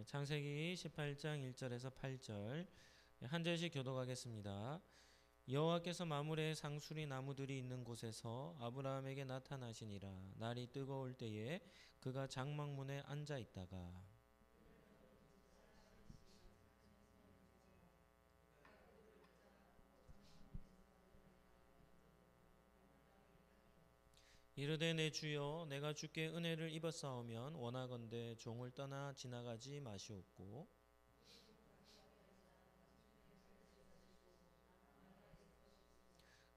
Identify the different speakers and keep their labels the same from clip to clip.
Speaker 1: 창세기 18장 1절에서 8절 한 절씩 교독하겠습니다. 여호와께서 마므레 상수리 나무들이 있는 곳에서 아브라함에게 나타나시니라. 날이 뜨거울 때에 그가 장막문에 앉아 있다가 이르되 내 주여 내가 주께 은혜를 입었사오면 원하건대 종을 떠나 지나가지 마시옵고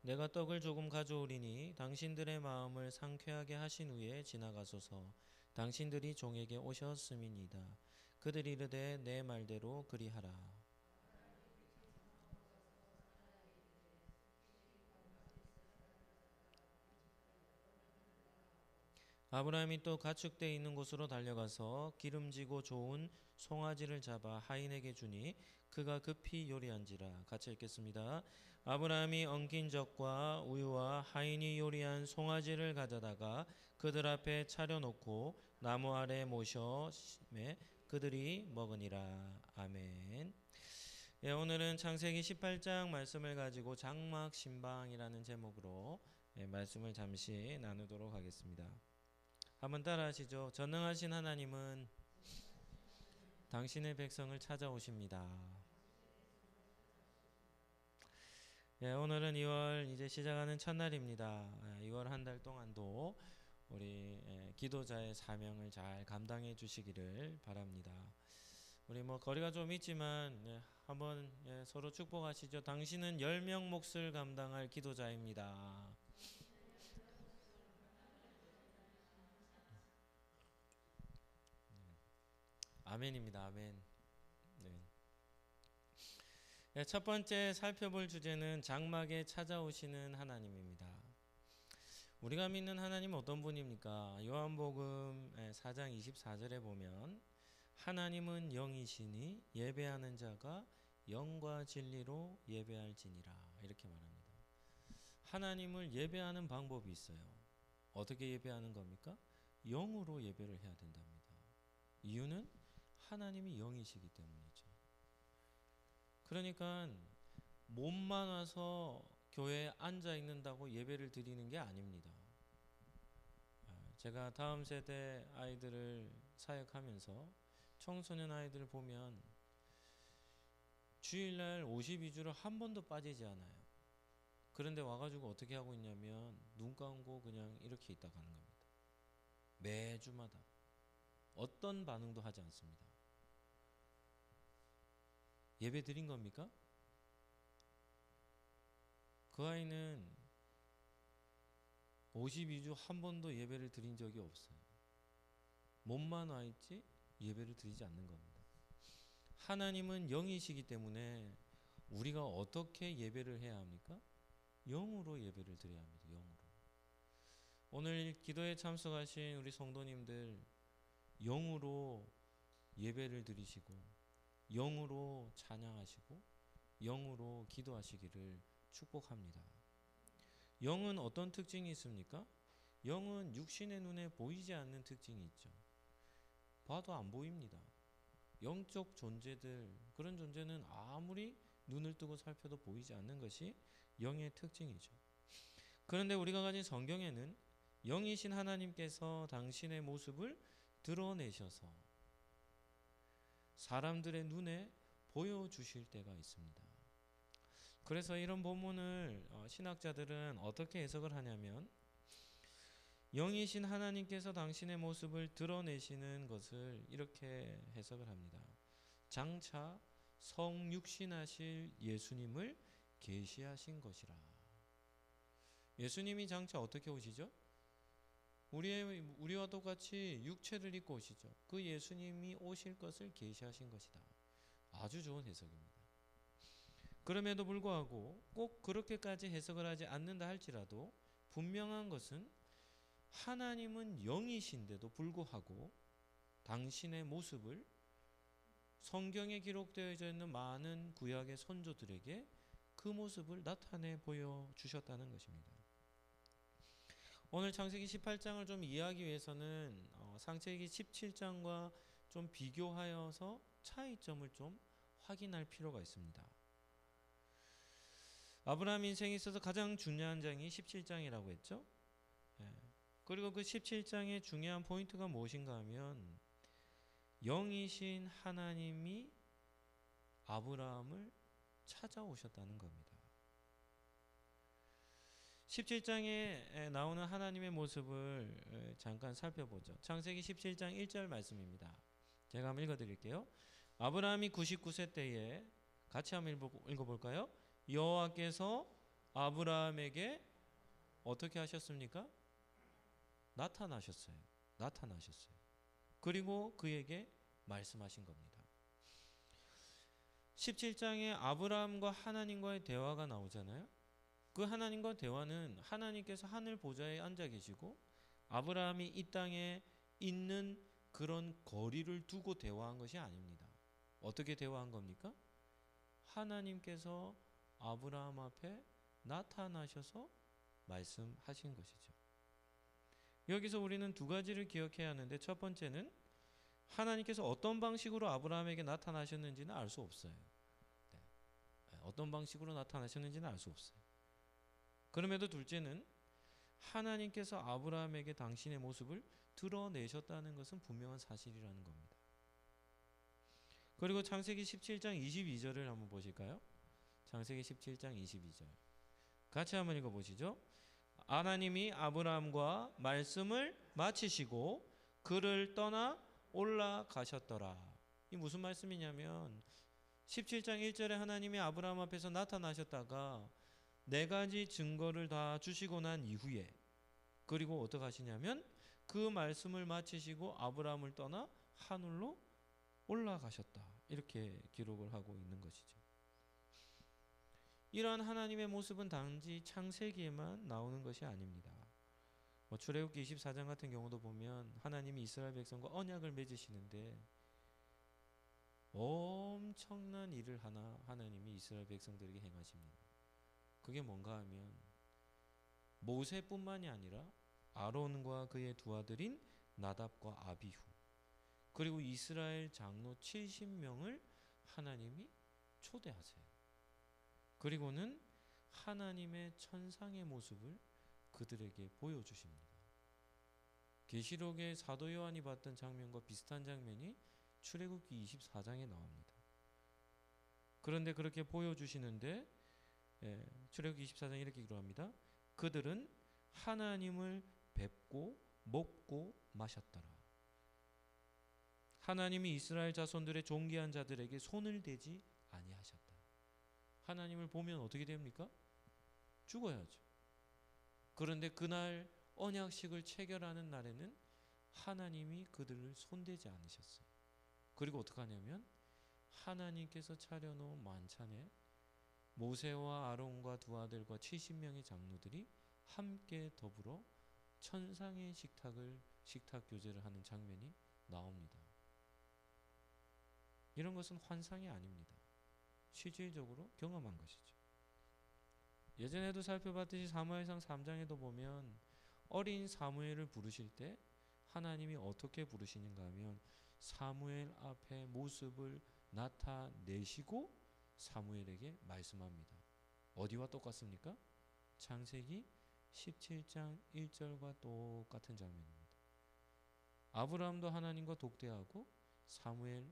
Speaker 1: 내가 떡을 조금 가져오리니 당신들의 마음을 상쾌하게 하신 후에 지나가소서. 당신들이 종에게 오셨음이니이다. 그들이 이르되 내 말대로 그리하라. 아브라함이 또 가축대 있는 곳으로 달려가서 기름지고 좋은 송아지를 잡아 하인에게 주니 그가 급히 요리한지라. 같이 읽겠습니다. 아브라함이 엉킨 젖과 우유와 하인이 요리한 송아지를 가져다가 그들 앞에 차려놓고 나무 아래 모셔 심에 그들이 먹으니라. 아멘. 예, 오늘은 창세기 18장 말씀을 가지고 장막 신방이라는 제목으로 말씀을 잠시 나누도록 하겠습니다. 한번 따라하시죠. 전능하신 하나님은 당신의 백성을 찾아오십니다. 예, 오늘은 2월 이제 시작하는 첫날입니다. 2월 한 달 동안도 우리 기도자의 사명을 잘 감당해 주시기를 바랍니다. 우리 거리가 좀 있지만 한번 서로 축복하시죠. 당신은 10명 몫을 감당할 기도자입니다. 아멘입니다. 아멘. 네. 첫 번째 살펴볼 주제는 장막에 찾아오시는 하나님입니다. 우리가 믿는 하나님은 어떤 분입니까? 요한복음 4장 24절에 보면 하나님은 영이시니 예배하는 자가 영과 진리로 예배할지니라 이렇게 말합니다. 하나님을 예배하는 방법이 있어요. 어떻게 예배하는 겁니까? 영으로 예배를 해야 된답니다. 이유는 하나님이 영이시기 때문이죠. 그러니까 몸만 와서 교회에 앉아 있는다고 예배를 드리는 게 아닙니다. 제가 다음 세대 아이들을 사역하면서 청소년 아이들을 보면 주일날 52주를 한 번도 빠지지 않아요. 그런데 와가지고 어떻게 하고 있냐면 눈 감고 그냥 이렇게 있다 가는 겁니다. 매주마다 어떤 반응도 하지 않습니다. 예배 드린 겁니까? 그 아이는 52주 한 번도 예배를 드린 적이 없어요. 몸만 와 있지 예배를 드리지 않는 겁니다. 하나님은 영이시기 때문에 우리가 어떻게 예배를 해야 합니까? 영으로 예배를 드려야 합니다. 영으로. 오늘 기도에 참석하신 우리 성도님들 영으로 예배를 드리시고 영으로 찬양하시고 영으로 기도하시기를 축복합니다. 영은 어떤 특징이 있습니까? 영은 육신의 눈에 보이지 않는 특징이 있죠. 봐도 안 보입니다. 영적 존재들, 그런 존재는 아무리 눈을 뜨고 살펴도 보이지 않는 것이 영의 특징이죠. 그런데 우리가 가진 성경에는 영이신 하나님께서 당신의 모습을 드러내셔서 사람들의 눈에 보여주실 때가 있습니다. 그래서 이런 본문을 신학자들은 어떻게 해석을 하냐면 영이신 하나님께서 당신의 모습을 드러내시는 것을 이렇게 해석을 합니다. 장차 성육신하실 예수님을 계시하신 것이라. 예수님이 장차 어떻게 오시죠? 우리와 똑같이 육체를 입고 오시죠. 그 예수님이 오실 것을 계시하신 것이다. 아주 좋은 해석입니다. 그럼에도 불구하고 꼭 그렇게까지 해석을 하지 않는다 할지라도 분명한 것은 하나님은 영이신데도 불구하고 당신의 모습을 성경에 기록되어져 있는 많은 구약의 선조들에게 그 모습을 나타내 보여주셨다는 것입니다. 오늘 창세기 18장을 좀 이해하기 위해서는 창세기 17장과 좀 비교하여서 차이점을 좀 확인할 필요가 있습니다. 아브라함 인생에 있어서 가장 중요한 장이 17장이라고 했죠. 예. 그리고 그 17장의 중요한 포인트가 무엇인가 하면 영이신 하나님이 아브라함을 찾아오셨다는 겁니다. 17장에 나오는 하나님의 모습을 잠깐 살펴보죠. 창세기 17장 1절 말씀입니다. 제가 한번 읽어드릴게요. 아브라함이 99세 때에 같이 한번 읽어볼까요? 여호와께서 아브라함에게 어떻게 하셨습니까? 나타나셨어요. 그리고 그에게 말씀하신 겁니다. 17장에 아브라함과 하나님과의 대화가 나오잖아요. 그 하나님과 대화는 하나님께서 하늘 보좌에 앉아 계시고 아브라함이 이 땅에 있는 그런 거리를 두고 대화한 것이 아닙니다. 어떻게 대화한 겁니까? 하나님께서 아브라함 앞에 나타나셔서 말씀하신 것이죠. 여기서 우리는 두 가지를 기억해야 하는데, 첫 번째는 하나님께서 어떤 방식으로 아브라함에게 나타나셨는지는 알 수 없어요. 네. 어떤 방식으로 나타나셨는지는 알 수 없어요. 그럼에도 둘째는 하나님께서 아브라함에게 당신의 모습을 드러내셨다는 것은 분명한 사실이라는 겁니다. 그리고 창세기 17장 22절을 한번 보실까요? 창세기 17장 22절 같이 한번 읽어보시죠. 하나님이 아브라함과 말씀을 마치시고 그를 떠나 올라가셨더라. 이 무슨 말씀이냐면 17장 1절에 하나님이 아브라함 앞에서 나타나셨다가 네 가지 증거를 다 주시고 난 이후에 그리고 어떻게 하시냐면 그 말씀을 마치시고 아브라함을 떠나 하늘로 올라가셨다. 이렇게 기록을 하고 있는 것이죠. 이러한 하나님의 모습은 단지 창세기에만 나오는 것이 아닙니다. 출애굽기 24장 같은 경우도 보면 하나님이 이스라엘 백성과 언약을 맺으시는데 엄청난 일을 하나님이 이스라엘 백성들에게 행하십니다. 그게 뭔가 하면 모세뿐만이 아니라 아론과 그의 두 아들인 나답과 아비후 그리고 이스라엘 장로 70명을 하나님이 초대하세요. 그리고는 하나님의 천상의 모습을 그들에게 보여주십니다. 계시록의 사도 요한이 봤던 장면과 비슷한 장면이 출애굽기 24장에 나옵니다. 그런데 그렇게 보여주시는데 출애굽기 24장 이렇게 기록합니다. 그들은 하나님을 뵙고 먹고 마셨더라. 하나님이 이스라엘 자손들의 존귀한 자들에게 손을 대지 아니하셨다. 하나님을 보면 어떻게 됩니까? 죽어야죠. 그런데 그날 언약식을 체결하는 날에는 하나님이 그들을 손대지 않으셨어요. 그리고 어떻게 하냐면 하나님께서 차려놓은 만찬에 모세와 아론과 두 아들과 70명의 장로들이 함께 더불어 천상의 식탁 교제를 하는 장면이 나옵니다. 이런 것은 환상이 아닙니다. 실질적으로 경험한 것이죠. 예전에도 살펴봤듯이 사무엘상 3장에도 보면 어린 사무엘을 부르실 때 하나님이 어떻게 부르시는가 하면 사무엘 앞에 모습을 나타내시고 사무엘에게 말씀합니다. 어디와 똑같습니까? 창세기 17장 1절과 똑같은 장면입니다. 아브라함도 하나님과 독대하고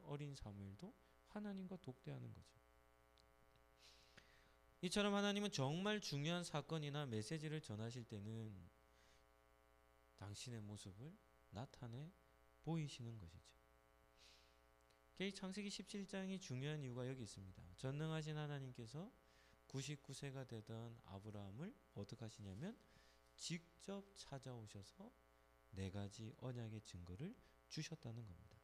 Speaker 1: 어린 사무엘도 하나님과 독대하는 거죠. 이처럼 하나님은 정말 중요한 사건이나 메시지를 전하실 때는 당신의 모습을 나타내 보이시는 것이죠. 창세기 17장이 중요한 이유가 여기 있습니다. 전능하신 하나님께서 99세가 되던 아브라함을 어떻게 하시냐면 직접 찾아오셔서 네 가지 언약의 증거를 주셨다는 겁니다.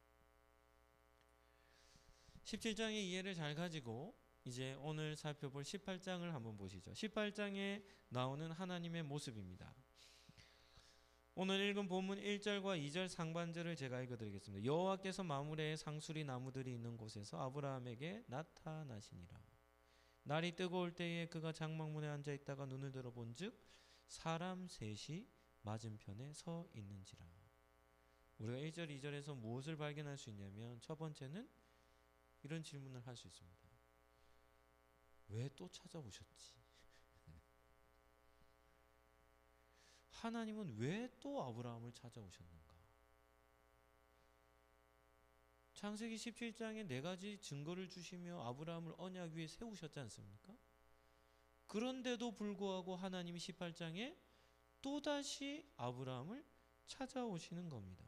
Speaker 1: 17장의 이해를 잘 가지고 이제 오늘 살펴볼 18장을 한번 보시죠. 18장에 나오는 하나님의 모습입니다. 오늘 읽은 본문 1절과 2절 상반절을 제가 읽어드리겠습니다. 여호와께서 마므레의 상수리 나무들이 있는 곳에서 아브라함에게 나타나시니라. 날이 뜨거울 때에 그가 장막문에 앉아있다가 눈을 들어본즉 사람 셋이 맞은편에 서 있는지라. 우리가 1절, 2절에서 무엇을 발견할 수 있냐면 첫 번째는 이런 질문을 할 수 있습니다. 왜 또 찾아오셨지? 하나님은 왜 또 아브라함을 찾아오셨는가? 창세기 17장에 네 가지 증거를 주시며 아브라함을 언약 위에 세우셨지 않습니까? 그런데도 불구하고 하나님이 18장에 또다시 아브라함을 찾아오시는 겁니다.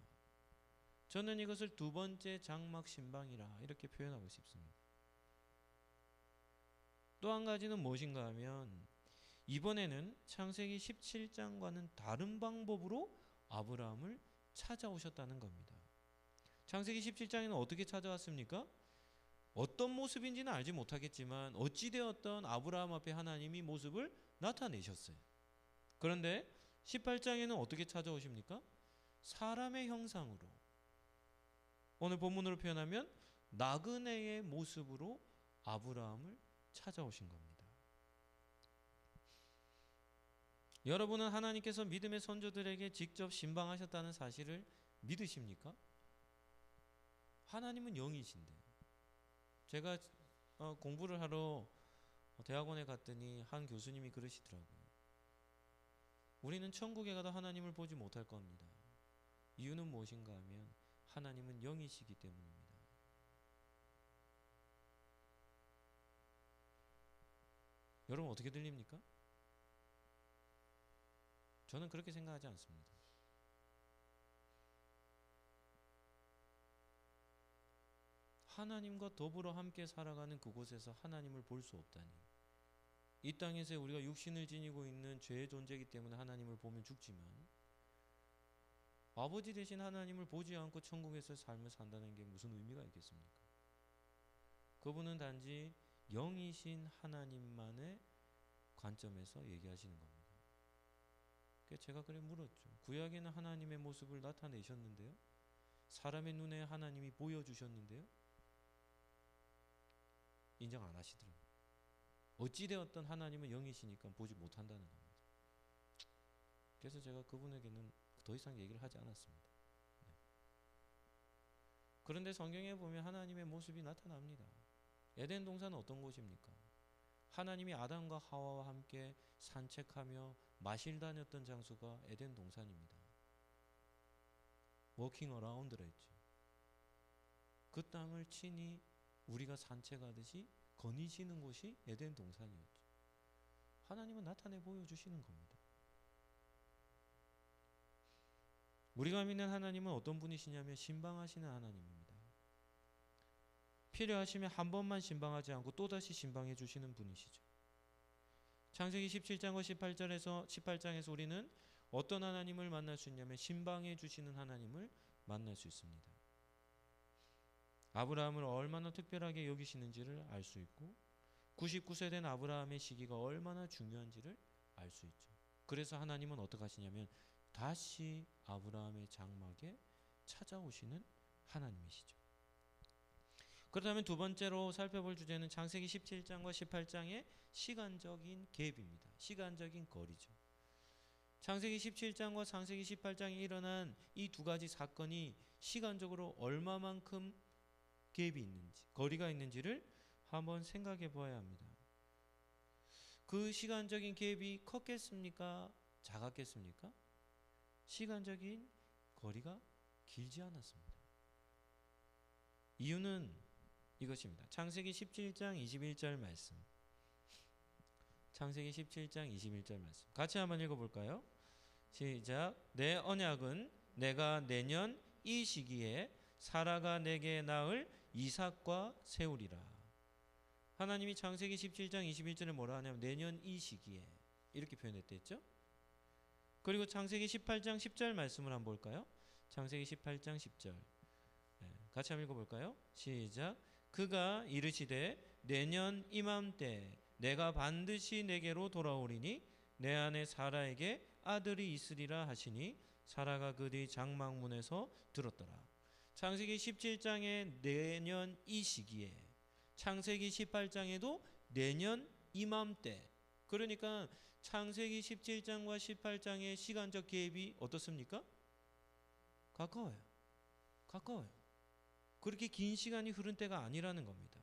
Speaker 1: 저는 이것을 두 번째 장막 신방이라 이렇게 표현하고 싶습니다. 또 한 가지는 무엇인가 하면 이번에는 창세기 17장과는 다른 방법으로 아브라함을 찾아오셨다는 겁니다. 창세기 17장에는 어떻게 찾아왔습니까? 어떤 모습인지는 알지 못하겠지만 어찌되었던 아브라함 앞에 하나님이 모습을 나타내셨어요. 그런데 18장에는 어떻게 찾아오십니까? 사람의 형상으로, 오늘 본문으로 표현하면 나그네의 모습으로 아브라함을 찾아오신 겁니다. 여러분은 하나님께서 믿음의 선조들에게 직접 신방하셨다는 사실을 믿으십니까? 하나님은 영이신데, 제가 공부를 하러 대학원에 갔더니 한 교수님이 그러시더라고요. 우리는 천국에 가도 하나님을 보지 못할 겁니다. 이유는 무엇인가 하면 하나님은 영이시기 때문입니다. 여러분 어떻게 들립니까? 저는 그렇게 생각하지 않습니다. 하나님과 더불어 함께 살아가는 그곳에서 하나님을 볼 수 없다니, 이 땅에서 우리가 육신을 지니고 있는 죄의 존재이기 때문에 하나님을 보면 죽지만 아버지 되신 하나님을 보지 않고 천국에서 삶을 산다는 게 무슨 의미가 있겠습니까? 그분은 단지 영이신 하나님만의 관점에서 얘기하시는 겁니다. 그래서 제가 그래 물었죠. 구약에는 하나님의 모습을 나타내셨는데요, 사람의 눈에 하나님이 보여주셨는데요, 인정 안 하시더라고요. 어찌되었던 하나님은 영이시니까 보지 못한다는 겁니다. 그래서 제가 그분에게는 더 이상 얘기를 하지 않았습니다. 네. 그런데 성경에 보면 하나님의 모습이 나타납니다. 에덴 동산은 어떤 곳입니까? 하나님이 아담과 하와와 함께 산책하며 마실 다녔던 장소가 에덴 동산입니다. 워킹 어라운드라 했죠. 그 땅을 친히 우리가 산책하듯이 거니시는 곳이 에덴 동산이었죠. 하나님은 나타내 보여주시는 겁니다. 우리가 믿는 하나님은 어떤 분이시냐면 신방하시는 하나님입니다. 필요하시면 한 번만 신방하지 않고 또다시 신방해 주시는 분이시죠. 창세기 17장과 18장에서 우리는 어떤 하나님을 만날 수 있냐면 신방해 주시는 하나님을 만날 수 있습니다. 아브라함을 얼마나 특별하게 여기시는지를 알 수 있고 99세 된 아브라함의 시기가 얼마나 중요한지를 알 수 있죠. 그래서 하나님은 어떻게 하시냐면 다시 아브라함의 장막에 찾아오시는 하나님이시죠. 그렇다면 두 번째로 살펴볼 주제는 창세기 17장과 18장의 시간적인 갭입니다. 시간적인 거리죠. 창세기 17장과 창세기 18장에 일어난 이 두 가지 사건이 시간적으로 얼마만큼 갭이 있는지, 거리가 있는지를 한번 생각해 보아야 합니다. 그 시간적인 갭이 컸겠습니까? 작았겠습니까? 시간적인 거리가 길지 않았습니다. 이유는 이것입니다. 창세기 17장 21절 말씀. 창세기 17장 21절 말씀. 같이 한번 읽어볼까요? 시작. 내 언약은 내가 내년 이 시기에 사라가 내게 낳을 이삭과 세우리라. 하나님이 창세기 17장 21절에 뭐라 하냐면 내년 이 시기에 이렇게 표현했댔죠. 그리고 창세기 18장 10절 말씀을 한번 볼까요? 창세기 18장 10절. 같이 한번 읽어볼까요? 시작. 그가 이르시되 내년 이맘때 내가 반드시 내게로 돌아오리니 내 아내 사라에게 아들이 있으리라 하시니 사라가 그 뒤 장막문에서 들었더라. 창세기 17장에 내년 이 시기에, 창세기 18장에도 내년 이맘때, 그러니까 창세기 17장과 18장의 시간적 갭이 어떻습니까? 가까워요. 가까워요. 그렇게 긴 시간이 흐른 때가 아니라는 겁니다.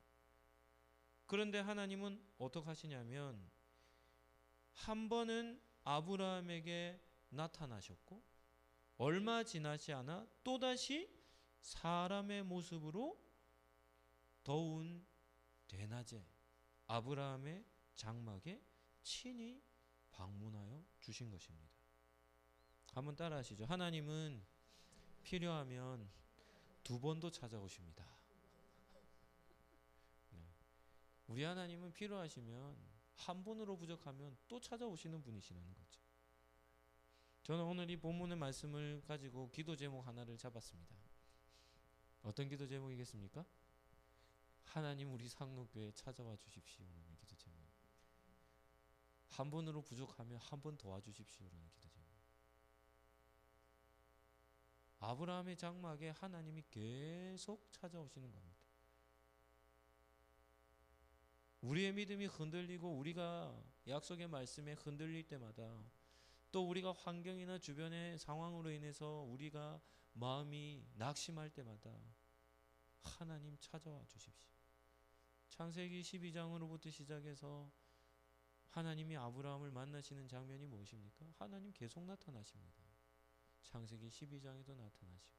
Speaker 1: 그런데 하나님은 어떻게 하시냐면 한 번은 아브라함에게 나타나셨고 얼마 지나지 않아 또다시 사람의 모습으로 더운 대낮에 아브라함의 장막에 친히 방문하여 주신 것입니다. 한번 따라하시죠. 하나님은 필요하면 두 번도 찾아오십니다. 네. 우리 하나님은 필요하시면 한 번으로 부족하면 또 찾아오시는 분이시라는 거죠. 저는 오늘 이 본문의 말씀을 가지고 기도 제목 하나를 잡았습니다. 어떤 기도 제목이겠습니까? 하나님 우리 상록교회에 찾아와 주십시오라는 기도 제목. 한 번으로 부족하면 한 번 도와주십시오라는 기도 제목. 아브라함의 장막에 하나님이 계속 찾아오시는 겁니다. 우리의 믿음이 흔들리고 우리가 약속의 말씀에 흔들릴 때마다 또 우리가 환경이나 주변의 상황으로 인해서 우리가 마음이 낙심할 때마다 하나님 찾아와 주십시오. 창세기 12장으로부터 시작해서 하나님이 아브라함을 만나시는 장면이 무엇입니까? 하나님 계속 나타나십니다. 창세기 12장에도 나타나시고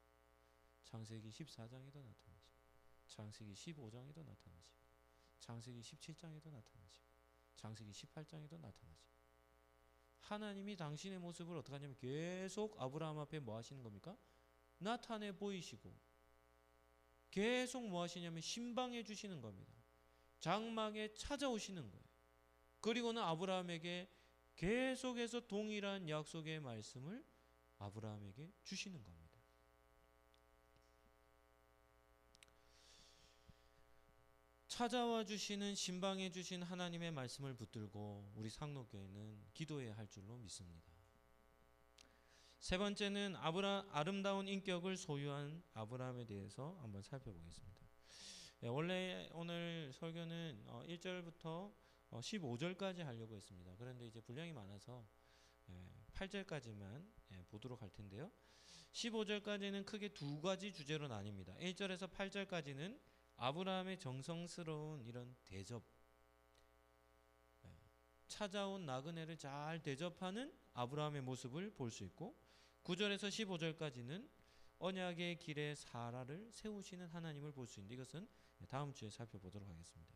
Speaker 1: 창세기 14장에도 나타나시고 창세기 15장에도 나타나시고 창세기 17장에도 나타나시고 창세기 18장에도 나타나시고 하나님이 당신의 모습을 어떻게 하냐면 계속 아브라함 앞에 뭐 하시는 겁니까? 나타내 보이시고 계속 뭐 하시냐면 신방해 주시는 겁니다. 장막에 찾아오시는 거예요. 그리고는 아브라함에게 계속해서 동일한 약속의 말씀을 아브라함에게 주시는 겁니다. 찾아와 주시는 신방해 주신 하나님의 말씀을 붙들고 우리 상록교회는 기도해야 할 줄로 믿습니다. 세 번째는 아름다운 인격을 소유한 아브라함에 대해서 한번 살펴보겠습니다. 원래 오늘 설교는 1절부터 15절까지 하려고 했습니다. 그런데 이제 분량이 많아서 8절까지만 보도록 할 텐데요. 15절까지는 크게 두 가지 주제로 나뉩니다. 1절에서 8절까지는 아브라함의 정성스러운 이런 대접, 찾아온 나그네를 잘 대접하는 아브라함의 모습을 볼 수 있고 9절에서 15절까지는 언약의 길에 사라를 세우시는 하나님을 볼 수 있는데 이것은 다음 주에 살펴보도록 하겠습니다.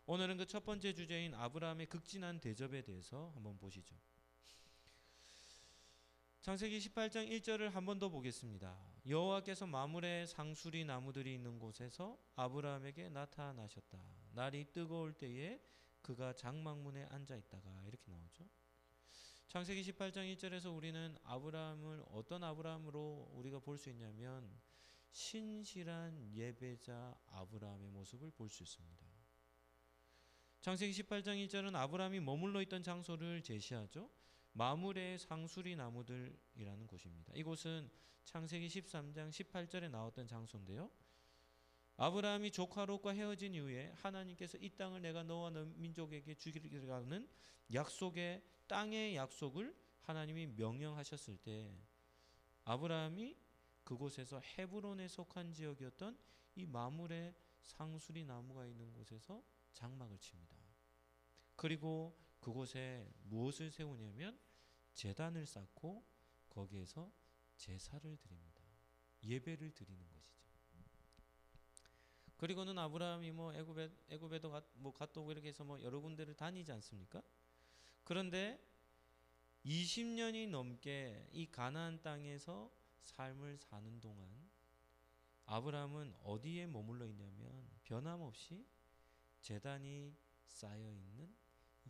Speaker 1: 오늘은 그 첫 번째 주제인 아브라함의 극진한 대접에 대해서 한번 보시죠. 창세기 18장 1절을 한 번 더 보겠습니다. 여호와께서 마물의 상수리 나무들이 있는 곳에서 아브라함에게 나타나셨다. 날이 뜨거울 때에 그가 장막문에 앉아 있다가 이렇게 나오죠. 창세기 18장 1절에서 우리는 아브라함을 어떤 아브라함으로 우리가 볼 수 있냐면 신실한 예배자 아브라함의 모습을 볼 수 있습니다. 창세기 18장 1절은 아브라함이 머물러 있던 장소를 제시하죠. 마물의 상수리 나무들이라는 곳입니다. 이곳은 창세기 13장 18절에 나왔던 장소인데요. 아브라함이 조카 롯과 헤어진 이후에 하나님께서 이 땅을 내가 너와 너 민족에게 주기라는 약속의 땅의 약속을 하나님이 명령하셨을 때 아브라함이 그곳에서 헤브론에 속한 지역이었던 이 마물의 상수리 나무가 있는 곳에서 장막을 칩니다. 그리고 그곳에 무엇을 세우냐면 제단을 쌓고 거기에서 제사를 드립니다. 예배를 드리는 것이죠. 그리고는 아브라함이 애굽에도 갔다 오고 이렇게 해서 여러 군데를 다니지 않습니까? 그런데 20년이 넘게 이 가나안 땅에서 삶을 사는 동안 아브라함은 어디에 머물러 있냐면 변함없이 제단이 쌓여 있는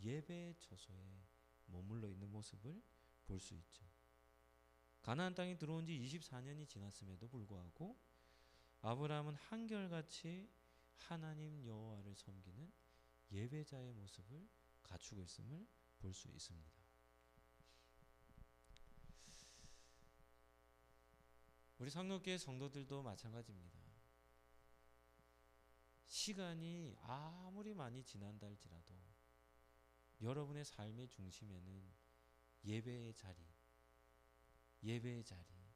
Speaker 1: 예배 처소에 머물러 있는 모습을 볼 수 있죠. 가나안 땅에 들어온 지 24년이 지났음에도 불구하고 아브라함은 한결같이 하나님 여호와를 섬기는 예배자의 모습을 갖추고 있음을 볼 수 있습니다. 우리 상록교회 성도들도 마찬가지입니다. 시간이 아무리 많이 지난다 할지라도 여러분의 삶의 중심에는 예배의 자리,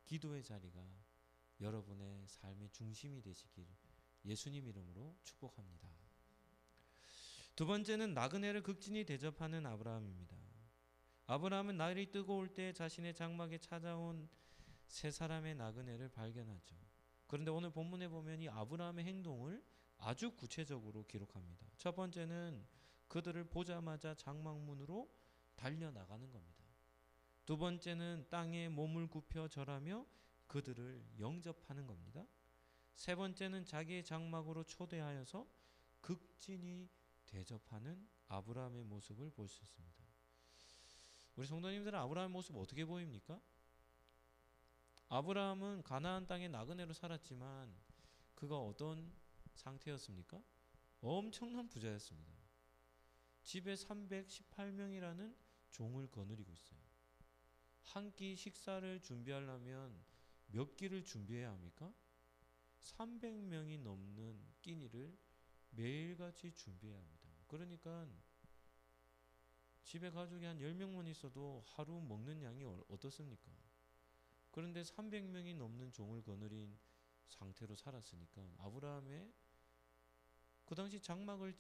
Speaker 1: 기도의 자리가 여러분의 삶의 중심이 되시길 예수님 이름으로 축복합니다. 두 번째는 나그네를 극진히 대접하는 아브라함입니다. 아브라함은 날이 뜨거울 때 자신의 장막에 찾아온 세 사람의 나그네를 발견하죠. 그런데 오늘 본문에 보면 이 아브라함의 행동을 아주 구체적으로 기록합니다. 첫 번째는 그들을 보자마자 장막문으로 달려나가는 겁니다. 두 번째는 땅에 몸을 굽혀 절하며 그들을 영접하는 겁니다. 세 번째는 자기의 장막으로 초대하여서 극진히 대접하는 아브라함의 모습을 볼 수 있습니다. 우리 성도님들은 아브라함의 모습 어떻게 보입니까? 아브라함은 가나안 땅의 나그네로 살았지만 그가 어떤 상태였습니까? 엄청난 부자였습니다. 집에 318명이라는 종을 거느리고 있어요. 한 끼 식사를 준비하려면 몇 끼를 준비해야 합니까? 300명이 넘는 끼니를 매일같이 준비해야 합니다. 그러니까 집에 가족이 한 10명만 있어도 하루 먹는 양이 어떻습니까? 그런데 300명이 넘는 종을 거느린 상태로 살았으니까 아브라함의 그 당시 장막을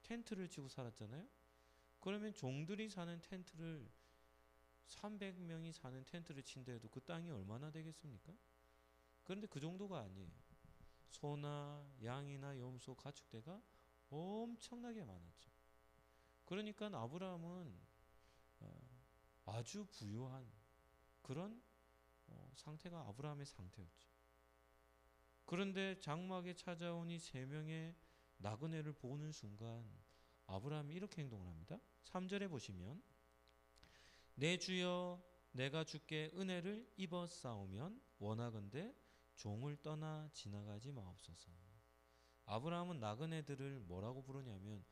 Speaker 1: 텐트를 치고 살았잖아요. 그러면 종들이 사는 텐트를 300명이 사는 텐트를 친다 해도 그 땅이 얼마나 되겠습니까? 그런데 그 정도가 아니에요. 소나 양이나 염소, 가축대가 엄청나게 많았죠. 그러니까 아브라함은 아주 부유한 그런 상태가 아브라함의 상태였죠. 그런데 장막에 찾아온 이 세 명의 나그네를 보는 순간 아브라함이 이렇게 행동을 합니다. 3절에 보시면 내 주여 내가 주께 은혜를 입었사오면 원하건대 종을 떠나 지나가지 마옵소서. 아브라함은 나그네들을 뭐라고 부르냐면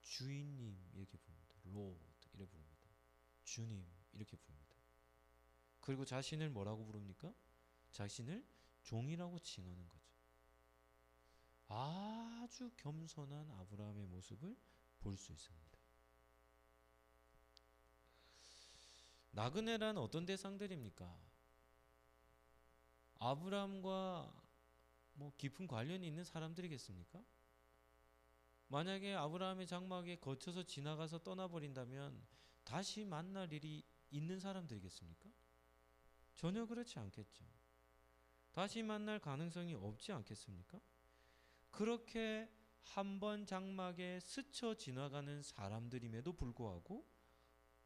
Speaker 1: 주인님 이렇게 부릅니다. 로드 이렇게 부릅니다. 주님 이렇게 부릅니다. 그리고 자신을 뭐라고 부릅니까? 자신을 종이라고 칭하는 거죠. 아주 겸손한 아브라함의 모습을 볼 수 있습니다. 나그네란 어떤 대상들입니까? 아브라함과 깊은 관련이 있는 사람들이겠습니까? 만약에 아브라함의 장막에 거쳐서 지나가서 떠나버린다면 다시 만날 일이 있는 사람들이겠습니까? 전혀 그렇지 않겠죠. 다시 만날 가능성이 없지 않겠습니까? 그렇게 한 번 장막에 스쳐 지나가는 사람들임에도 불구하고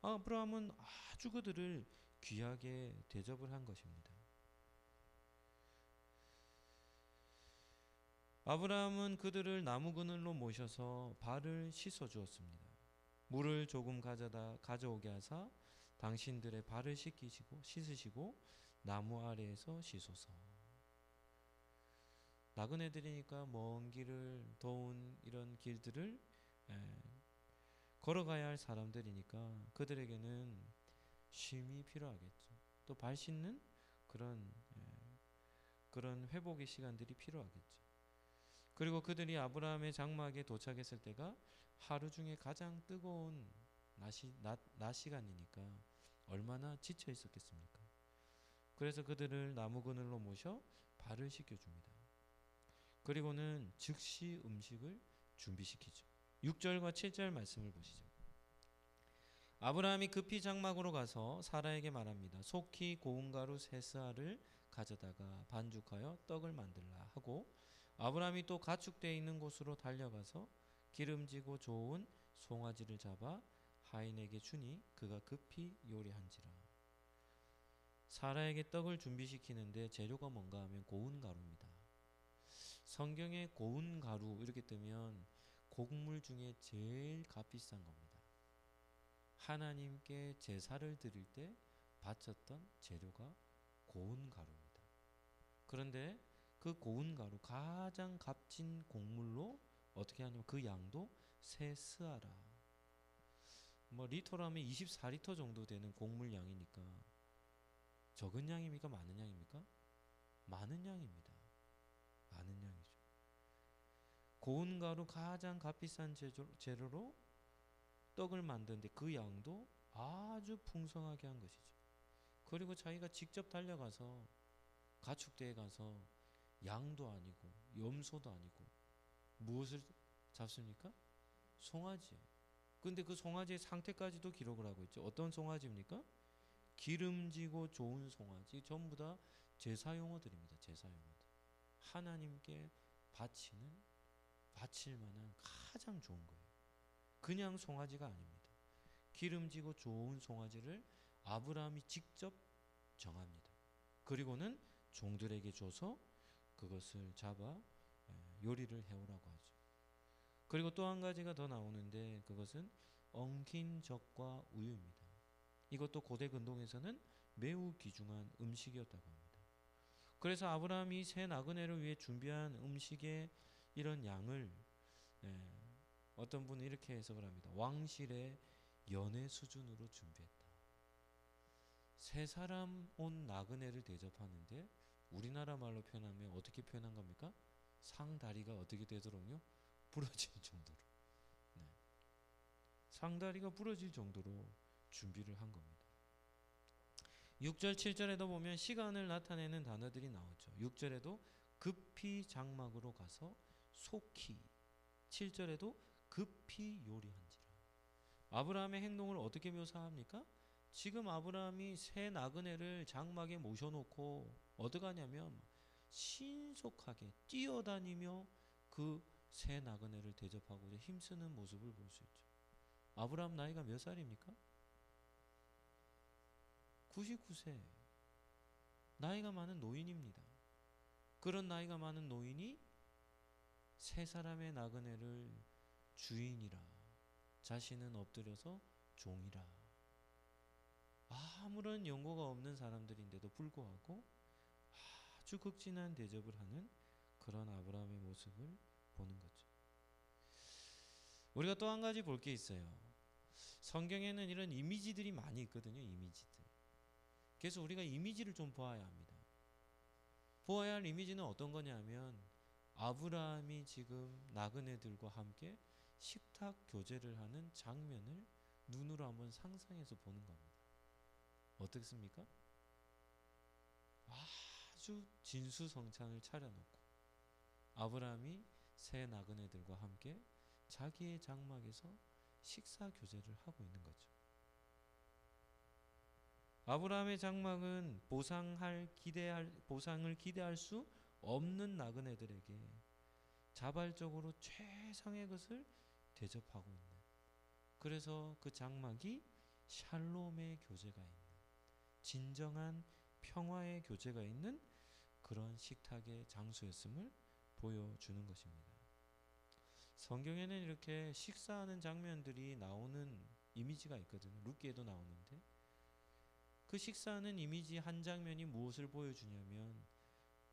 Speaker 1: 아브라함은 아주 그들을 귀하게 대접을 한 것입니다. 아브라함은 그들을 나무 그늘로 모셔서 발을 씻어 주었습니다. 물을 조금 가져오게 하사 당신들의 발을 씻으시고 나무 아래에서 씻소서. 나그네들이니까 먼 길을 더운 이런 길들을 걸어가야 할 사람들이니까 그들에게는 쉼이 필요하겠죠. 또 발 씻는 그런 회복의 시간들이 필요하겠죠. 그리고 그들이 아브라함의 장막에 도착했을 때가 하루 중에 가장 뜨거운 낮 시간이니까 얼마나 지쳐 있었겠습니까? 그래서 그들을 나무 그늘로 모셔 발을 씻겨줍니다. 그리고는 즉시 음식을 준비시키죠. 6절과 7절 말씀을 보시죠. 아브라함이 급히 장막으로 가서 사라에게 말합니다. 속히 고운 가루 세 스아를 가져다가 반죽하여 떡을 만들라 하고 아브라함이 또 가축대에 있는 곳으로 달려가서 기름지고 좋은 송아지를 잡아 하인에게 주니 그가 급히 요리한지라. 사라에게 떡을 준비시키는데 재료가 뭔가 하면 고운 가루입니다. 성경에 고운 가루 이렇게 뜨면 곡물 중에 제일 값비싼 겁니다. 하나님께 제사를 드릴 때 바쳤던 재료가 고운 가루입니다. 그런데 그 고운 가루 가장 값진 곡물로 어떻게 하냐면 그 양도 세 스아라. 리터라면 24리터 정도 되는 곡물 양이니까 적은 양입니까? 많은 양입니까? 많은 양입니다. 많은 양이죠. 고운 가루 가장 값비싼 재료로 떡을 만드는데 그 양도 아주 풍성하게 한 것이죠. 그리고 자기가 직접 달려가서 가축대에 가서 양도 아니고 염소도 아니고 무엇을 잡습니까? 송아지예요. 근데 그 송아지의 상태까지도 기록을 하고 있죠. 어떤 송아지입니까? 기름지고 좋은 송아지. 전부 다 제사 용어들입니다. 제사 용어들. 하나님께 바칠 만한 가장 좋은 거예요. 그냥 송아지가 아닙니다. 기름지고 좋은 송아지를 아브라함이 직접 정합니다. 그리고는 종들에게 줘서 그것을 잡아 요리를 해오라고 하죠. 그리고 또 한 가지가 더 나오는데 그것은 엉킨 젖과 우유입니다. 이것도 고대 근동에서는 매우 귀중한 음식이었다고 합니다. 그래서 아브라함이 새 나그네를 위해 준비한 음식의 이런 양을 어떤 분은 이렇게 해석을 합니다. 왕실의 연회 수준으로 준비했다. 세 사람 온 나그네를 대접하는데 우리나라 말로 표현하면 어떻게 표현한 겁니까? 상다리가 어떻게 되도록요? 부러질 정도로. 네. 상다리가 부러질 정도로 준비를 한 겁니다. 6절 7절에도 보면 시간을 나타내는 단어들이 나오죠. 6절에도 급히 장막으로 가서 속히, 7절에도 급히 요리한지라. 아브라함의 행동을 어떻게 묘사합니까? 지금 아브라함이 새 나그네를 장막에 모셔놓고 어떻게 하냐면 신속하게 뛰어다니며 그 새 나그네를 대접하고자 힘쓰는 모습을 볼 수 있죠. 아브라함 나이가 몇 살입니까? 99세. 나이가 많은 노인입니다. 그런 나이가 많은 노인이 세 사람의 나그네를 주인이라, 자신은 엎드려서 종이라, 아무런 연고가 없는 사람들인데도 불구하고 아주 극진한 대접을 하는 그런 아브라함의 모습을 보는 거죠. 우리가 또 한 가지 볼 게 있어요. 성경에는 이런 이미지들이 많이 있거든요. 이미지들. 그래서 우리가 이미지를 좀 보아야 합니다. 보아야 할 이미지는 어떤 거냐면 아브라함이 지금 나그네들과 함께 식탁 교제를 하는 장면을 눈으로 한번 상상해서 보는 겁니다. 어떻습니까? 아주 진수성찬을 차려놓고 아브라함이 새 나그네들과 함께 자기의 장막에서 식사 교제를 하고 있는 거죠. 아브라함의 장막은 보상을 기대할 수 없는 나그네들에게 자발적으로 최상의 것을 대접하고 있는, 그래서 그 장막이 샬롬의 교제가 있는, 진정한 평화의 교제가 있는 그런 식탁의 장소였음을 보여주는 것입니다. 성경에는 이렇게 식사하는 장면들이 나오는 이미지가 있거든요. 룻기에도 나오는데 그 식사하는 이미지 한 장면이 무엇을 보여주냐면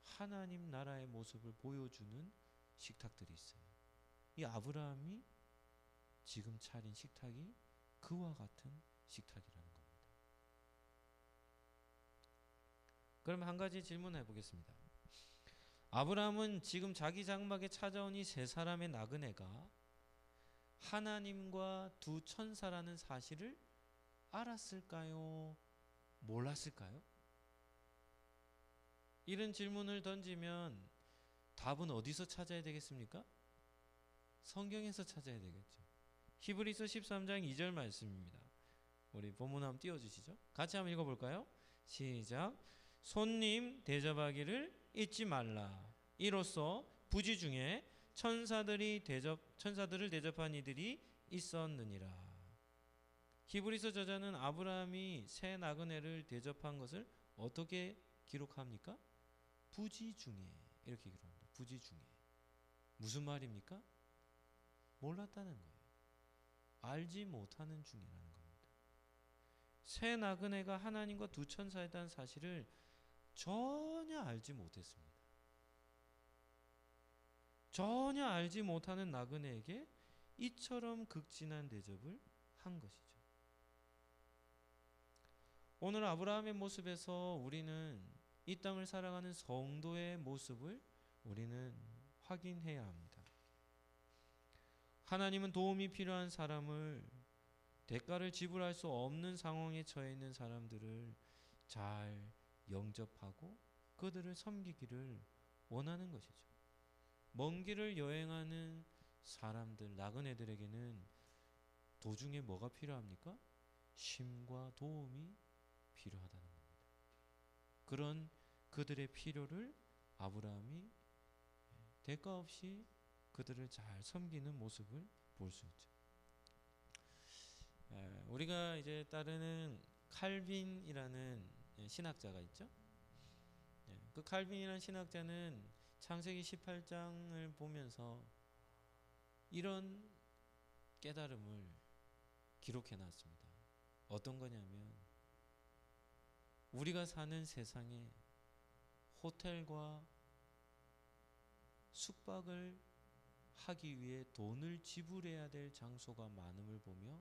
Speaker 1: 하나님 나라의 모습을 보여주는 식탁들이 있어요. 이 아브라함이 지금 차린 식탁이 그와 같은 식탁이라는 겁니다. 그러면 한 가지 질문해 보겠습니다. 아브라함은 지금 자기 장막에 찾아온 이 세 사람의 나그네가 하나님과 두 천사라는 사실을 알았을까요? 몰랐을까요? 이런 질문을 던지면 답은 어디서 찾아야 되겠습니까? 성경에서 찾아야 되겠죠. 히브리서 13장 2절 말씀입니다. 우리 본문 한번 띄워주시죠. 같이 한번 읽어볼까요? 시작. 손님 대접하기를 잊지 말라. 이로써 부지 중에 천사들을 대접한 이들이 있었느니라. 히브리서 저자는 아브라함이 새 나그네를 대접한 것을 어떻게 기록합니까? 부지 중에, 이렇게 기록합니다. 부지 중에. 무슨 말입니까? 몰랐다는 거예요. 알지 못하는 중이라는 겁니다. 새 나그네가 하나님과 두 천사였다는 사실을 전혀 알지 못했습니다. 전혀 알지 못하는 나그네에게 이처럼 극진한 대접을 한 것이죠. 오늘 아브라함의 모습에서 우리는 이 땅을 살아가는 성도의 모습을 우리는 확인해야 합니다. 하나님은 도움이 필요한 사람을, 대가를 지불할 수 없는 상황에 처해 있는 사람들을 잘 영접하고 그들을 섬기기를 원하는 것이죠. 먼 길을 여행하는 사람들, 나그네들에게는 도중에 뭐가 필요합니까? 쉼과 도움이 필요하다는 겁니다. 그런 그들의 필요를 아브라함이 대가 없이 그들을 잘 섬기는 모습을 볼 수 있죠. 우리가 이제 따르는 칼빈이라는 신학자가 있죠. 그 칼빈이라는 신학자는 창세기 18장을 보면서 이런 깨달음을 기록해 놨습니다. 어떤 거냐면 우리가 사는 세상에 호텔과 숙박을 하기 위해 돈을 지불해야 될 장소가 많음을 보며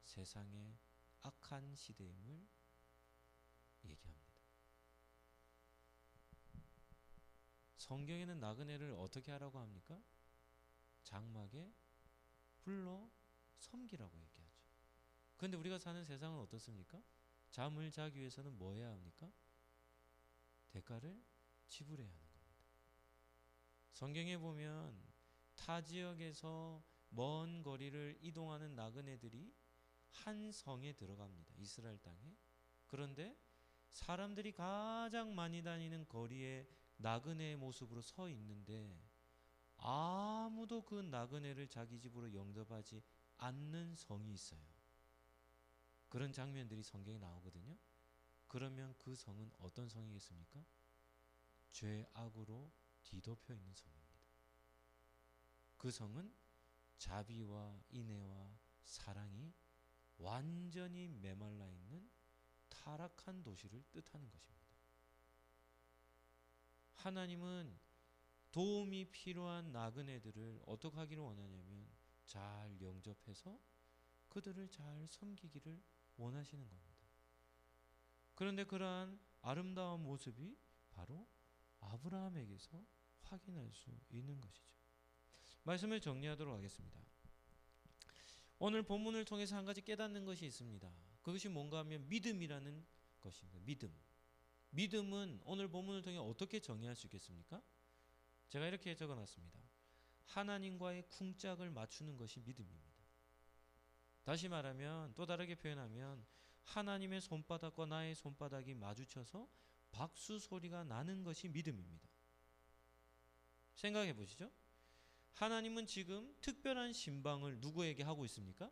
Speaker 1: 세상의 악한 시대임을 얘기합니다. 성경에는 나그네를 어떻게 하라고 합니까? 장막에 불러 섬기라고 얘기하죠. 그런데 우리가 사는 세상은 어떻습니까? 잠을 자기 위해서는 뭐 해야 합니까? 대가를 지불해야 하는 겁니다. 성경에 보면 타 지역에서 먼 거리를 이동하는 나그네들이 한 성에 들어갑니다. 이스라엘 땅에. 그런데 사람들이 가장 많이 다니는 거리에 나그네의 모습으로 서 있는데 아무도 그 나그네를 자기 집으로 영접하지 않는 성이 있어요. 그런 장면들이 성경에 나오거든요. 그러면 그 성은 어떤 성이겠습니까? 죄악으로 뒤덮여 있는 성입니다. 그 성은 자비와 인애와 사랑이 완전히 메말라 있는 타락한 도시를 뜻하는 것입니다. 하나님은 도움이 필요한 나그네들을 어떻게 하기를 원하냐면 잘 영접해서 그들을 잘 섬기기를 원하시는 겁니다. 그런데 그러한 아름다운 모습이 바로 아브라함에게서 확인할 수 있는 것이죠. 말씀을 정리하도록 하겠습니다. 오늘 본문을 통해서 한 가지 깨닫는 것이 있습니다. 그것이 뭔가 하면 믿음이라는 것입니다. 믿음. 믿음은 오늘 본문을 통해 어떻게 정의할 수 있겠습니까? 제가 이렇게 적어놨습니다. 하나님과의 쿵짝을 맞추는 것이 믿음입니다. 다시 말하면, 또 다르게 표현하면 하나님의 손바닥과 나의 손바닥이 마주쳐서 박수 소리가 나는 것이 믿음입니다. 생각해 보시죠. 하나님은 지금 특별한 신방을 누구에게 하고 있습니까?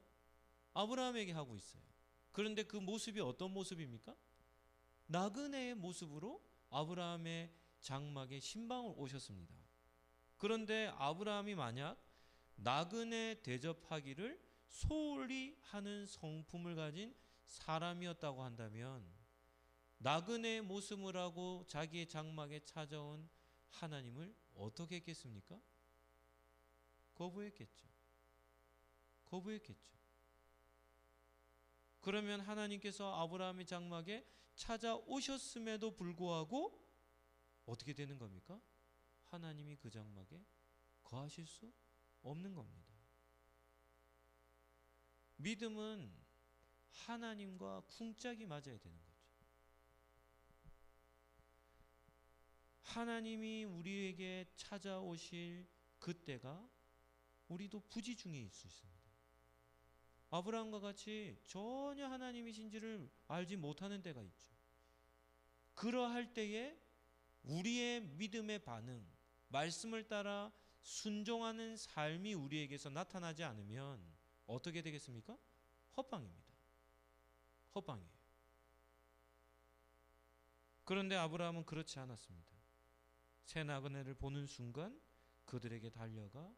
Speaker 1: 아브라함에게 하고 있어요. 그런데 그 모습이 어떤 모습입니까? 나그네의 모습으로 아브라함의 장막에 신방을 오셨습니다. 그런데 아브라함이 만약 나그네 대접하기를 소홀히 하는 성품을 가진 사람이었다고 한다면 나그네의 모습을 하고 자기의 장막에 찾아온 하나님을 어떻게 했겠습니까? 거부했겠죠. 거부했겠죠. 그러면 하나님께서 아브라함의 장막에 찾아오셨음에도 불구하고 어떻게 되는 겁니까? 하나님이 그 장막에 거하실 수 없는 겁니다. 믿음은 하나님과 쿵짝이 맞아야 되는 거죠. 하나님이 우리에게 찾아오실 그때가 우리도 부지중에 있을 수 있습니다. 아브라함과 같이 전혀 하나님이신지를 알지 못하는 때가 있죠. 그러할 때에 우리의 믿음의 반응, 말씀을 따라 순종하는 삶이 우리에게서 나타나지 않으면 어떻게 되겠습니까? 헛방입니다. 헛방이에요. 그런데 아브라함은 그렇지 않았습니다. 새 나그네를 보는 순간 그들에게 달려가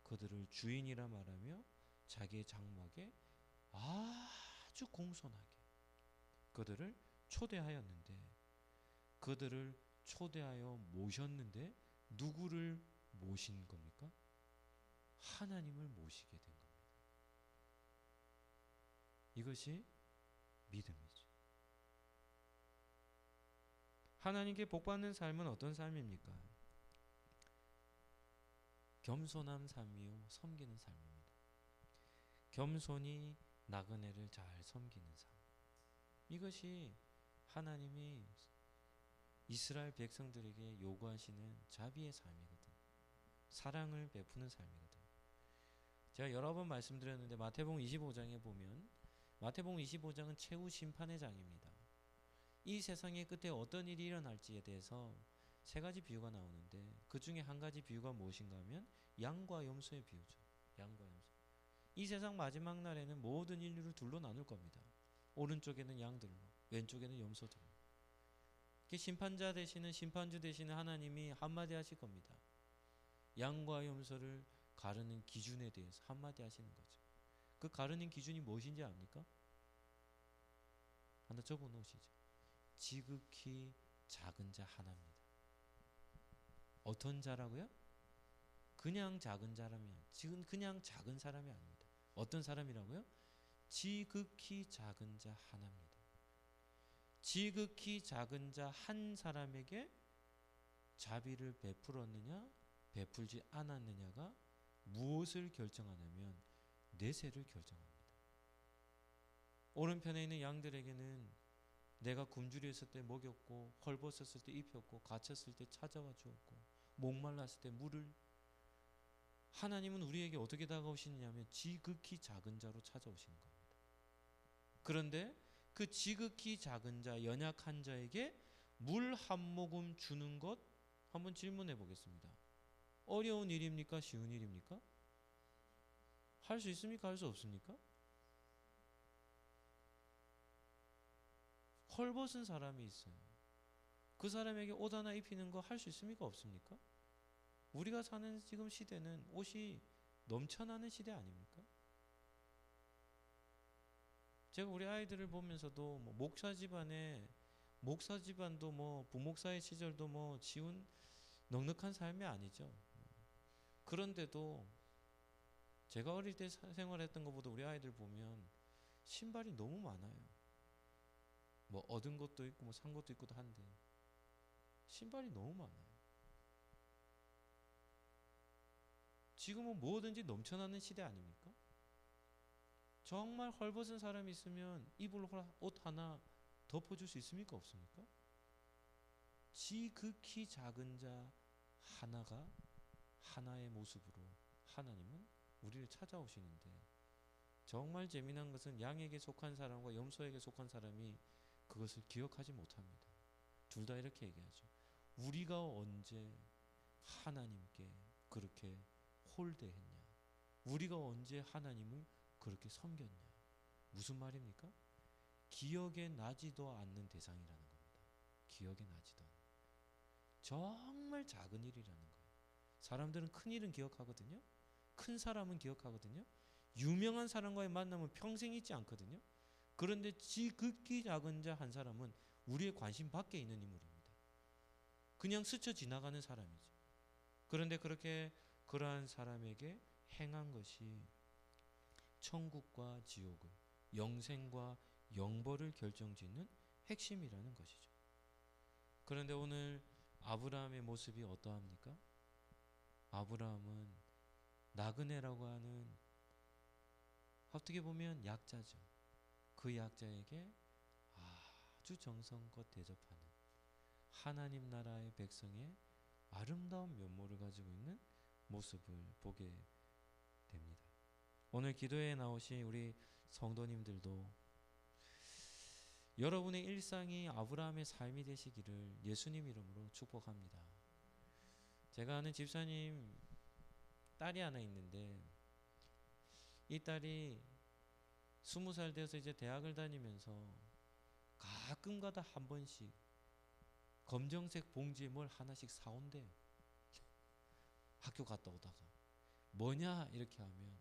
Speaker 1: 그들을 주인이라 말하며 자기의 장막에 아주 공손하게 그들을 초대하였는데, 그들을 초대하여 모셨는데 누구를 모신 겁니까? 하나님을 모시게 된 겁니다. 이것이 믿음이죠. 하나님께 복받는 삶은 어떤 삶입니까? 겸손한 삶이요 섬기는 삶입니다. 겸손히 나그네를 잘 섬기는 삶. 이것이 하나님이 이스라엘 백성들에게 요구하시는 자비의 삶이거든. 사랑을 베푸는 삶이거든. 제가 여러 번 말씀드렸는데 마태복음 25장에 보면 마태복음 25장은 최후 심판의 장입니다. 이 세상의 끝에 어떤 일이 일어날지에 대해서 세 가지 비유가 나오는데 그 중에 한 가지 비유가 무엇인가 하면 양과 염소의 비유죠. 양과 염소. 이 세상 마지막 날에는 모든 인류를 둘로 나눌 겁니다. 오른쪽에는 양들로, 왼쪽에는 염소들로. 심판자 되시는 심판주 되시는 하나님이 한마디 하실 겁니다. 양과 염소를 가르는 기준에 대해서 한마디 하시는 거죠. 그 가르는 기준이 무엇인지 압니까? 하나 적어 놓으시죠. 지극히 작은 자 하나입니다. 어떤 자라고요? 그냥 작은 사람이 지금 그냥 작은 사람이 아닙니다. 어떤 사람이라고요? 지극히 작은 자 하나입니다. 지극히 작은 자 한 사람에게 자비를 베풀었느냐 베풀지 않았느냐가 무엇을 결정하냐면 내세를 결정합니다. 오른편에 있는 양들에게는 내가 굶주렸을 때 먹였고 헐벗었을 때 입혔고 갇혔을 때 찾아와 주었고 목말랐을 때 물을. 하나님은 우리에게 어떻게 다가오시느냐면 지극히 작은 자로 찾아오시는 겁니다. 그런데 그 지극히 작은 자, 연약한 자에게 물 한 모금 주는 것 한번 질문해 보겠습니다. 어려운 일입니까? 쉬운 일입니까? 할 수 있습니까? 할 수 없습니까? 헐벗은 사람이 있어요. 그 사람에게 옷 하나 입히는 거 할 수 있습니까? 없습니까? 우리가 사는 지금 시대는 옷이 넘쳐나는 시대 아닙니까? 제가 우리 아이들을 보면서도 뭐 목사 집안도 뭐 부목사의 시절도 뭐 지운 넉넉한 삶이 아니죠. 그런데도 제가 어릴 때 생활했던 것보다 우리 아이들 보면 신발이 너무 많아요. 뭐 얻은 것도 있고 뭐 산 것도 있고도 한데 신발이 너무 많아요. 지금은 뭐든지 넘쳐나는 시대 아닙니까? 정말 헐벗은 사람이 있으면 입을 옷 하나 덮어줄 수 있습니까? 없습니까? 지극히 작은 자 하나가 하나의 모습으로 하나님은 우리를 찾아오시는데 정말 재미난 것은 양에게 속한 사람과 염소에게 속한 사람이 그것을 기억하지 못합니다. 둘 다 이렇게 얘기하죠. 우리가 언제 하나님께 그렇게 홀대했냐? 우리가 언제 하나님을 그렇게 섬겼냐? 무슨 말입니까? 기억에 나지도 않는 대상이라는 겁니다. 기억에 나지도 않는. 정말 작은 일이라는 거예요. 사람들은 큰 일은 기억하거든요. 큰 사람은 기억하거든요. 유명한 사람과의 만남은 평생 잊지 않거든요. 그런데 지극히 작은 자 한 사람은 우리의 관심 밖에 있는 인물입니다. 그냥 스쳐 지나가는 사람이죠. 그런데 그렇게 그러한 사람에게 행한 것이 천국과 지옥을, 영생과 영벌을 결정짓는 핵심이라는 것이죠. 그런데 오늘 아브라함의 모습이 어떠합니까? 아브라함은 나그네라고 하는 어떻게 보면 약자죠. 그 약자에게 아주 정성껏 대접하는 하나님 나라의 백성의 아름다운 면모를 가지고 있는 모습을 보게 됩니다. 오늘 기도에 나오신 우리 성도님들도 여러분의 일상이 아브라함의 삶이 되시기를 예수님 이름으로 축복합니다. 제가 아는 집사님 딸이 하나 있는데 이 딸이 20살 되어서 이제 대학을 다니면서 가끔가다 한 번씩 검정색 봉지에 뭘 하나씩 사온대요. 학교 갔다 오다가 뭐냐 이렇게 하면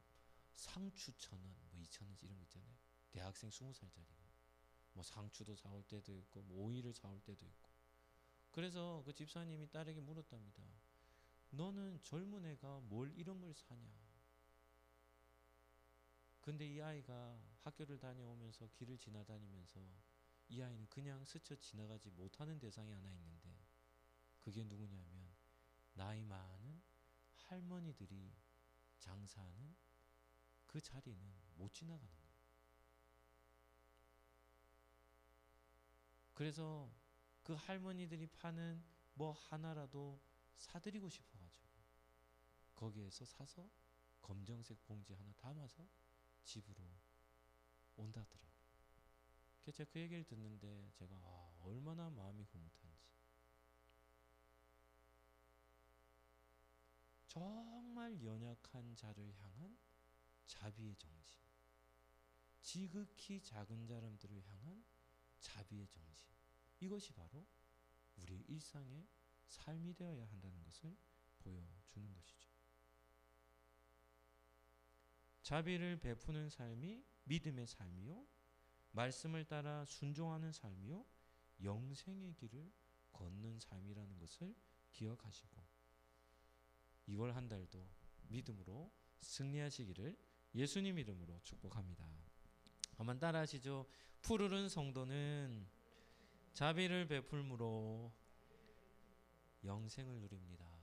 Speaker 1: 상추 1,000원, 뭐 2,000원씩 이런 거 있잖아요. 대학생 20살짜리가 뭐 상추도 사올 때도 있고 뭐 오이를 사올 때도 있고. 그래서 그 집사님이 딸에게 물었답니다. 너는 젊은 애가 뭘 이런 걸 사냐? 근데 이 아이가 학교를 다녀오면서 길을 지나다니면서 이 아이는 그냥 스쳐 지나가지 못하는 대상이 하나 있는데 그게 누구냐면 나이 많은 할머니들이 장사하는 그 자리는 못 지나가는 거예요. 그래서 그 할머니들이 파는 뭐 하나라도 사드리고 싶어가지고 거기에서 사서 검정색 봉지 하나 담아서 집으로 온다더라고요. 그래서 제가 그 얘기를 듣는데 제가 얼마나 마음이 흐뭇한지. 정말 연약한 자를 향한 자비의 정신, 지극히 작은 사람들을 향한 자비의 정신, 이것이 바로 우리의 일상의 삶이 되어야 한다는 것을 보여주는 것이죠. 자비를 베푸는 삶이 믿음의 삶이요, 말씀을 따라 순종하는 삶이요, 영생의 길을 걷는 삶이라는 것을 기억하시고 2월 한 달도 믿음으로 승리하시기를 예수님 이름으로 축복합니다. 한번 따라 하시죠. 푸르른 성도는 자비를 베풀므로 영생을 누립니다.